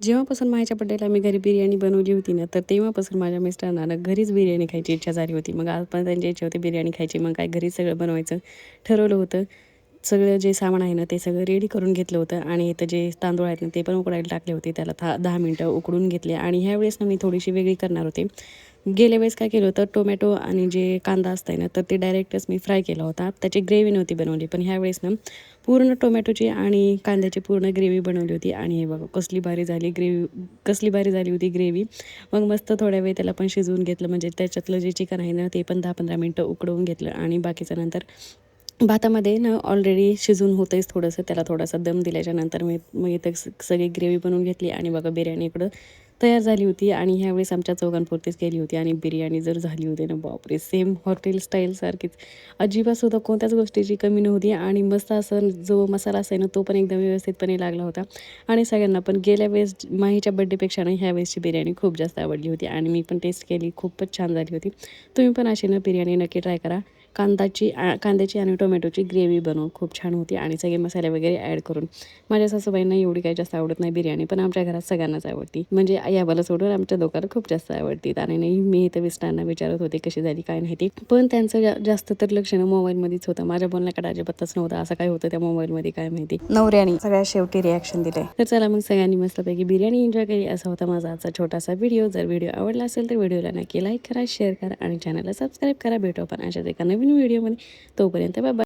जेव्हापासून माझ्या बड्डेला मी घरी बिर्याणी बनवली होती ना, तर तेव्हापासून माझ्या मिस्टरांना ना घरीच बिर्याणी खायची इच्छा झाली होती. मग आज पण त्यांची इच्छा होती बिर्याणी खायची. मग काय घरीच सगळं बनवायचं ठरवलं होतं. सगळं जे सामान आहे ना, ते सगळं रेडी करून घेतलं होतं आणि इथं जे तांदूळ आहेत ना, ते पण उकडायला टाकले होते. त्याला 10 मिनिटं उकडून घेतले आणि ह्यावेळेस ना मी थोडीशी वेगळी करणार होते. गेल्या वेळेस काय केलं होतं, टोमॅटो आणि जे कांदा असतंय ना, तर ते डायरेक्टच मी फ्राय केला होता. त्याची ग्रेव्ही नव्हती बनवली. पण ह्यावेळेस ना पूर्ण टोमॅटोची आणि कांद्याची पूर्ण ग्रेव्ही बनवली होती आणि हे बघा कसली भारी झाली होती ग्रेव्ही. मग मस्त थोड्या वेळ त्याला पण शिजवून घेतलं, म्हणजे त्याच्यातलं जे चिकन आहे ना, ते पण 10-15 मिनिटं उकडवून घेतलं आणि बाकीचं नंतर भातामध्ये ना ऑलरेडी शिजून होतंच थोडंसं, त्याला थोडासा दम दिल्याच्यानंतर मग इथं सगळी ग्रेव्ही बनवून घेतली आणि बघा बिर्याणी इकडं तयार झाली होती आणि ह्यावेळेस आमच्या चौघांपुरतीच केली होती आणि बिर्याणी जर झाली होती ना, बापरे! Same hotel स्टाईलसारखीच. अजिबातसुद्धा कोणत्याच गोष्टीची कमी नव्हती आणि मस्त असं जो मसाला असाय ना, तो पण एकदम व्यवस्थितपणे लागला होता आणि सगळ्यांना पण गेल्या वेळेस माहीच्या बड्डेपेक्षा ना, ह्यावेळेसची बिर्याणी खूप जास्त आवडली होती आणि मी पण टेस्ट केली. खूपच छान झाली होती. तुम्ही पण अशी ना बिर्याणी नक्की ट्राय करा. कांद्याची आणि टोमॅटोची ग्रेव्ही बनवून खूप छान होती आणि सगळे मसाले वगैरे ॲड करून. माझ्या सासूबाईंना एवढी काही जास्त आवडत नाही बिर्याणी, पण आमच्या घरात सगळ्यांनाच आवडती. म्हणजे याला सोडून आमच्या दोघांना खूप जास्त आवडती आणि नाही मी इथं मिस्टरांना विचारत होते कशी झाली काय नाही ती. पण त्यांचं जास्त तर लक्ष ना मोबाईलमध्येच होतं. माझ्या बोलण्याकडे अजिबातच नव्हतं. असं काय होतं त्या मोबाईलमध्ये काय माहिती. नवऱ्याने सगळ्यात शेवटी रिॲक्शन दिलंय. तर चला मग सगळ्यांनी मस्तपैकी बिर्याणी एन्जॉय केली. असा होता माझा आजचा छोटासा व्हिडिओ. जर व्हिडिओ आवडला असेल तर व्हिडिओला नक्की लाईक करा, शेअर करा आणि चॅनलला सबस्क्राईब करा. भेटू आपण अशाच एका नवीन व्हिडिओमध्ये. तोपर्यंत बाय.